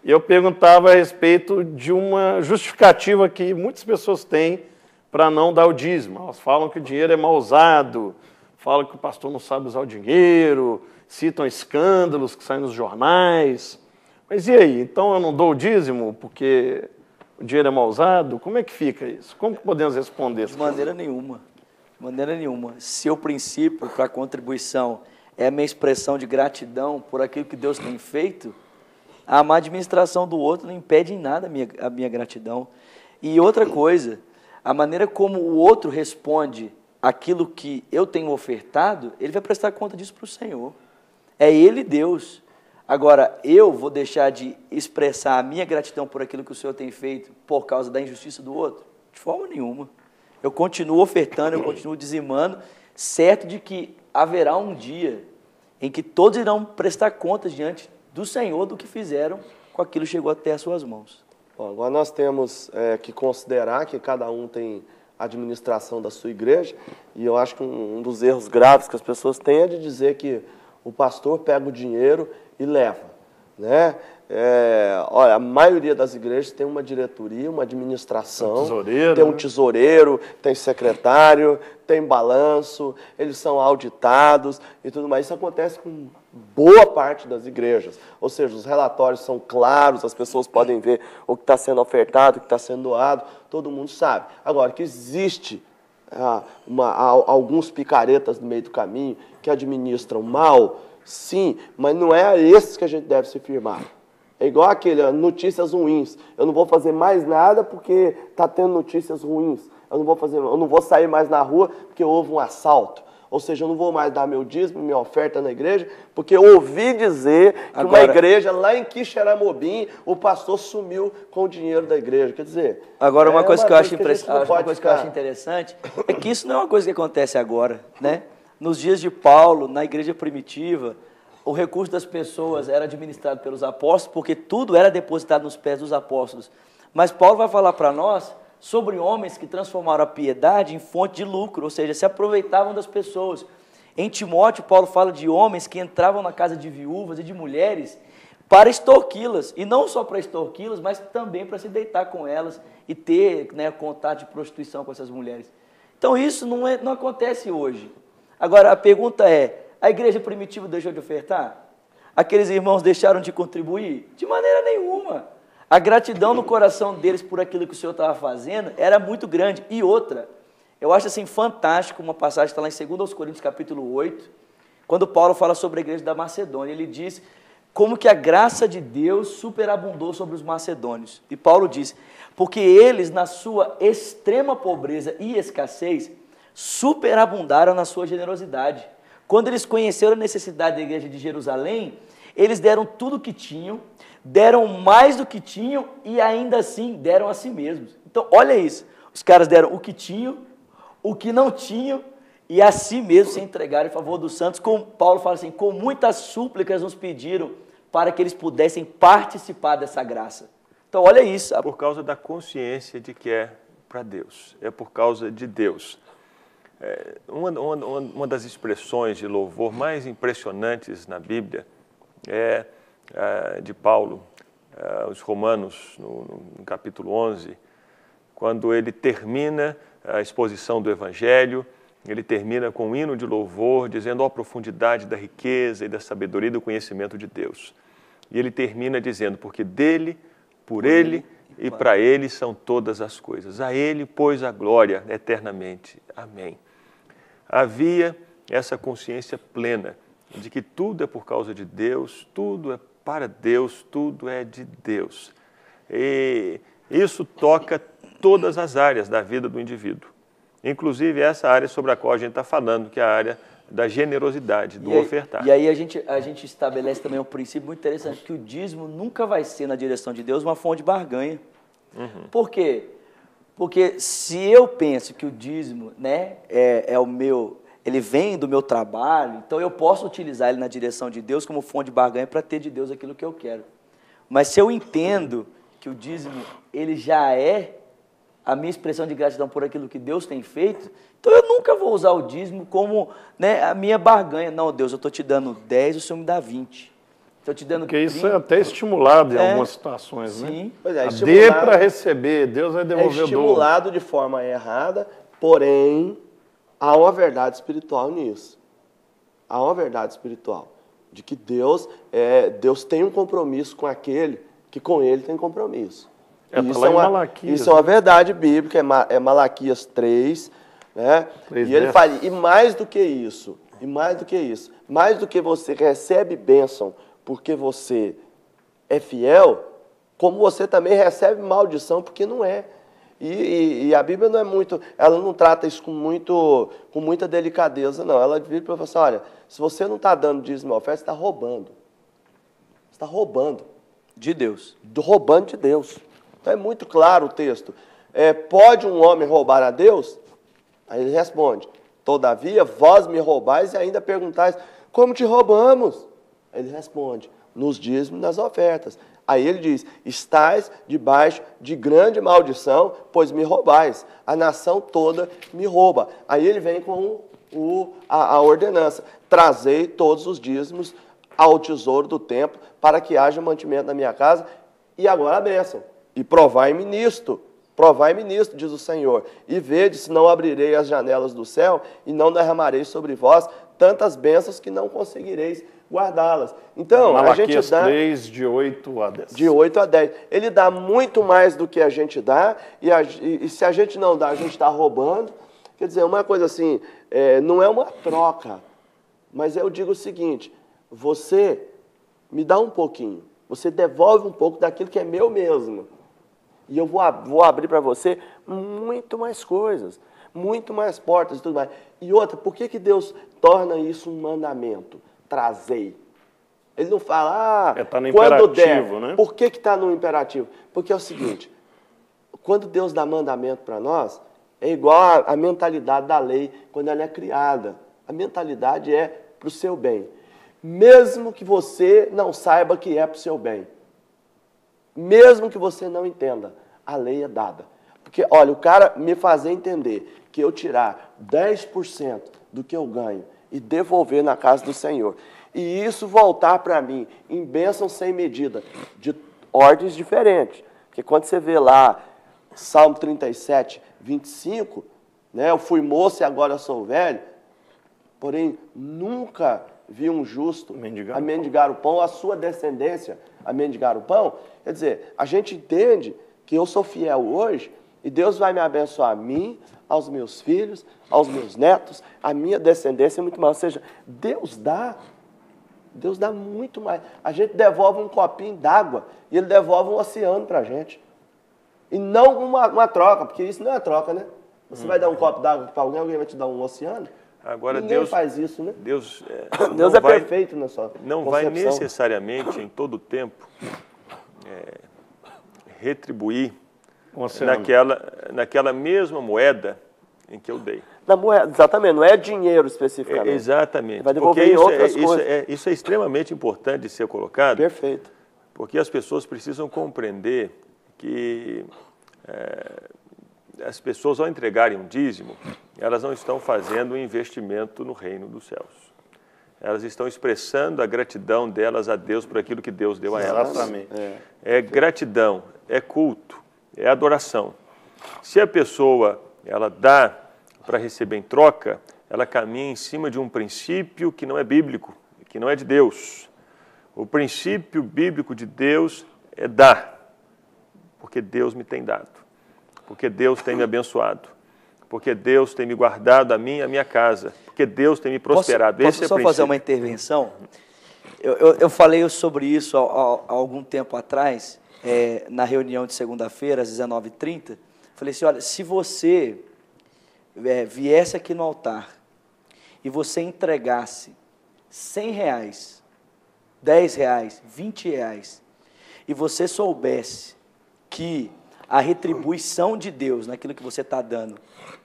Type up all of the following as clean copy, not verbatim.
E eu perguntava a respeito de uma justificativa que muitas pessoas têm para não dar o dízimo. Elas falam que o dinheiro é mal usado, falam que o pastor não sabe usar o dinheiro, citam escândalos que saem nos jornais. Mas e aí? Então eu não dou o dízimo porque o dinheiro é mal usado? Como é que fica isso? Como que podemos responder? De maneira nenhuma. De maneira nenhuma. Se o princípio para a contribuição é a minha expressão de gratidão por aquilo que Deus tem feito, a má administração do outro não impede em nada a minha gratidão. E outra coisa, a maneira como o outro responde aquilo que eu tenho ofertado, ele vai prestar conta disso para o Senhor. É Ele Deus. Agora, eu vou deixar de expressar a minha gratidão por aquilo que o Senhor tem feito por causa da injustiça do outro? De forma nenhuma. Eu continuo ofertando, eu continuo dizimando, certo de que haverá um dia em que todos irão prestar contas diante do Senhor do que fizeram com aquilo que chegou até as suas mãos. Bom, agora nós temos que considerar que cada um tem a administração da sua igreja, e eu acho que um dos erros graves que as pessoas têm é de dizer que o pastor pega o dinheiro e leva, né? Olha, a maioria das igrejas tem uma diretoria, uma administração, tem um tesoureiro, tem secretário, tem balanço, eles são auditados e tudo mais. Isso acontece com boa parte das igrejas, ou seja, os relatórios são claros, as pessoas podem ver o que está sendo ofertado, o que está sendo doado, todo mundo sabe. Agora, que existe alguns picaretas no meio do caminho que administram mal, sim, mas não é a esses que a gente deve se firmar. É igual aquele, notícias ruins. Eu não vou fazer mais nada porque está tendo notícias ruins. Eu não vou sair mais na rua porque houve um assalto. Ou seja, eu não vou mais dar meu dízimo, minha oferta na igreja, porque eu ouvi dizer que uma igreja lá em Quixeramobim, o pastor sumiu com o dinheiro da igreja. Quer dizer... Agora, uma coisa que eu acho interessante é que isso não é uma coisa que acontece agora, né? Nos dias de Paulo, na igreja primitiva, o recurso das pessoas era administrado pelos apóstolos, porque tudo era depositado nos pés dos apóstolos. Mas Paulo vai falar para nós sobre homens que transformaram a piedade em fonte de lucro, ou seja, se aproveitavam das pessoas. Em Timóteo, Paulo fala de homens que entravam na casa de viúvas e de mulheres para extorquí-las, e não só para extorquí-las, mas também para se deitar com elas e ter, né, contato de prostituição com essas mulheres. Então isso não acontece hoje. Agora a pergunta é, a igreja primitiva deixou de ofertar? Aqueles irmãos deixaram de contribuir? De maneira nenhuma. A gratidão no coração deles por aquilo que o Senhor estava fazendo era muito grande. E outra, eu acho assim fantástico uma passagem que está lá em 2 Coríntios capítulo 8, quando Paulo fala sobre a igreja da Macedônia. Ele diz como que a graça de Deus superabundou sobre os macedônios. E Paulo diz, porque eles na sua extrema pobreza e escassez superabundaram na sua generosidade. Quando eles conheceram a necessidade da igreja de Jerusalém, eles deram tudo o que tinham, deram mais do que tinham e ainda assim deram a si mesmos. Então, olha isso. Os caras deram o que tinham, o que não tinham e a si mesmos se entregaram em favor dos santos. Como Paulo fala assim, com muitas súplicas nos pediram para que eles pudessem participar dessa graça. Então, olha isso. Por causa da consciência de que é para Deus, é por causa de Deus. Uma das expressões de louvor mais impressionantes na Bíblia é de Paulo, aos Romanos, no capítulo 11, quando ele termina a exposição do Evangelho, ele termina com um hino de louvor, dizendo a profundidade da riqueza e da sabedoria e do conhecimento de Deus. E ele termina dizendo, porque dele, por ele e para ele são todas as coisas. A ele, pois, a glória eternamente. Amém. Havia essa consciência plena de que tudo é por causa de Deus, tudo é para Deus, tudo é de Deus. E isso toca todas as áreas da vida do indivíduo, inclusive essa área sobre a qual a gente está falando, que é a área da generosidade, do ofertar. E aí a gente estabelece também um princípio muito interessante, que o dízimo nunca vai ser, na direção de Deus, uma fonte de barganha. Uhum. Por quê? Porque se eu penso que o dízimo, né, ele vem do meu trabalho, então eu posso utilizar ele na direção de Deus como fonte de barganha para ter de Deus aquilo que eu quero. Mas se eu entendo que o dízimo ele já é a minha expressão de gratidão por aquilo que Deus tem feito, então eu nunca vou usar o dízimo como, né, a minha barganha. Não, Deus, eu estou te dando 10, o Senhor me dá 20. Estou te dando Porque isso é até estimulado em algumas situações, sim. né? Pois é, Dê para receber, Deus vai devolver o dobro. estimulado de forma errada, porém, há uma verdade espiritual nisso. Há uma verdade espiritual. De que Deus tem um compromisso com aquele que com ele tem compromisso. Isso é uma verdade bíblica, é Malaquias 3, né? E ele fala, e mais do que isso, mais do que você recebe bênção porque você é fiel, como você também recebe maldição porque não é. E a Bíblia não é muito, ela não trata isso com muita delicadeza, não. Ela vira para você, olha, se você não está dando dízimo e oferta, você está roubando. Você está roubando. De Deus. Roubando de Deus. Então é muito claro o texto. Pode um homem roubar a Deus? Aí ele responde, todavia vós me roubais e ainda perguntais, como te roubamos? Aí ele responde, nos dízimos e nas ofertas. Aí ele diz, estais debaixo de grande maldição, pois me roubais. A nação toda me rouba. Aí ele vem com a ordenança. Trazei todos os dízimos ao tesouro do templo, para que haja mantimento na minha casa. E agora a bênção. E provai-me nisto, diz o Senhor. E vede se não abrirei as janelas do céu, e não derramarei sobre vós tantas bênçãos que não conseguireis guardá-las. Então, Malaquias a gente dá 3, de 8 a 10. De 8 a 10. Ele dá muito mais do que a gente dá, e se a gente não dá, a gente está roubando. Quer dizer, uma coisa assim, não é uma troca, mas eu digo o seguinte, você me dá um pouquinho, você devolve um pouco daquilo que é meu mesmo, e eu vou abrir para você muito mais coisas, muito mais portas e tudo mais. E outra, por que Deus torna isso um mandamento? Trazei. Ele não fala, tá no quando der. né? Por que está no imperativo? Porque é o seguinte, quando Deus dá mandamento para nós, é igual a mentalidade da lei quando ela é criada. A mentalidade é para o seu bem. Mesmo que você não saiba que é para o seu bem. Mesmo que você não entenda, a lei é dada. Porque, olha, o cara me fazer entender que eu tirar 10% do que eu ganho e devolver na casa do Senhor, e isso voltar para mim em bênção sem medida, de ordens diferentes. Porque quando você vê lá, Salmo 37, 25, né, eu fui moço e agora sou velho, porém nunca vi um justo a mendigar o pão, a sua descendência a mendigar o pão. Quer dizer, a gente entende que eu sou fiel hoje e Deus vai me abençoar a mim, aos meus filhos, aos meus netos, a minha descendência é muito mais. Ou seja, Deus dá muito mais. A gente devolve um copinho d'água e Ele devolve um oceano para a gente. E não uma troca, porque isso não é troca, né? Você vai dar um copo d'água para alguém vai te dar um oceano? Agora, Ninguém faz isso, né? Deus é perfeito na sua Não concepção. vai necessariamente, em todo o tempo, retribuir naquela mesma moeda em que eu dei. Na moeda, exatamente, não é dinheiro especificamente. Exatamente. Vai devolver em outras coisas. Isso é extremamente importante de ser colocado. Perfeito. Porque as pessoas precisam compreender que as pessoas, ao entregarem um dízimo, elas não estão fazendo um investimento no reino dos céus. Elas estão expressando a gratidão delas a Deus por aquilo que Deus deu a elas. Exatamente. É gratidão, é culto, é adoração. Se a pessoa ela dá para receber em troca, ela caminha em cima de um princípio que não é bíblico, que não é de Deus. O princípio bíblico de Deus é dar, porque Deus me tem dado, porque Deus tem me abençoado, porque Deus tem me guardado a mim e a minha casa, porque Deus tem me prosperado. Posso só fazer uma intervenção? Eu falei sobre isso há algum tempo atrás, na reunião de segunda-feira, às 19h30. Falei assim, olha, se você viesse aqui no altar e você entregasse R$100, R$10, R$20, e você soubesse que a retribuição de Deus naquilo que você está dando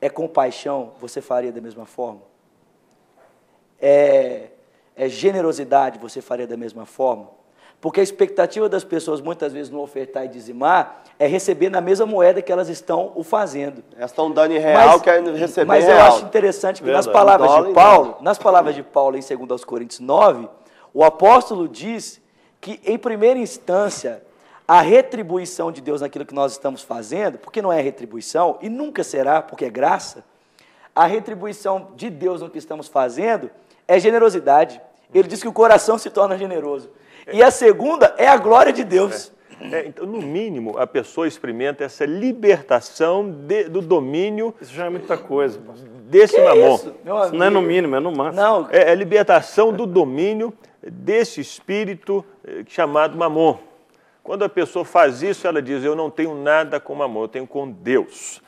é compaixão, você faria da mesma forma? É generosidade, você faria da mesma forma? Porque a expectativa das pessoas, muitas vezes, no ofertar e dizimar, é receber na mesma moeda que elas estão o fazendo. Elas estão dando em real, querem receber mas real. Mas eu acho interessante que nas palavras de Paulo, em 2 Coríntios 9, o apóstolo diz que, em primeira instância, a retribuição de Deus naquilo que nós estamos fazendo, porque não é retribuição, e nunca será, porque é graça, a retribuição de Deus no que estamos fazendo é generosidade. Ele diz que o coração se torna generoso. E a segunda é a glória de Deus. Então, no mínimo, a pessoa experimenta essa libertação do domínio. Isso já é muita coisa, pastor. Desse mamon. Isso não é no mínimo, é no máximo. Não. É a libertação do domínio desse espírito chamado mamon. Quando a pessoa faz isso, ela diz, eu não tenho nada com mamon, eu tenho com Deus.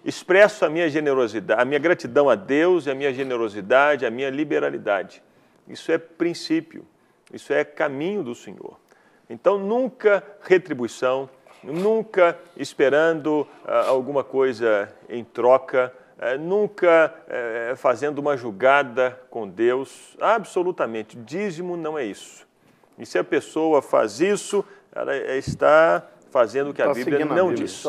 Expresso a minha generosidade, a minha gratidão a Deus, a minha generosidade, a minha liberalidade. Isso é princípio, isso é caminho do Senhor. Então, nunca retribuição, nunca esperando alguma coisa em troca, nunca fazendo uma julgada com Deus. Absolutamente, dízimo não é isso. E se a pessoa faz isso, ela está fazendo o que a Bíblia não diz.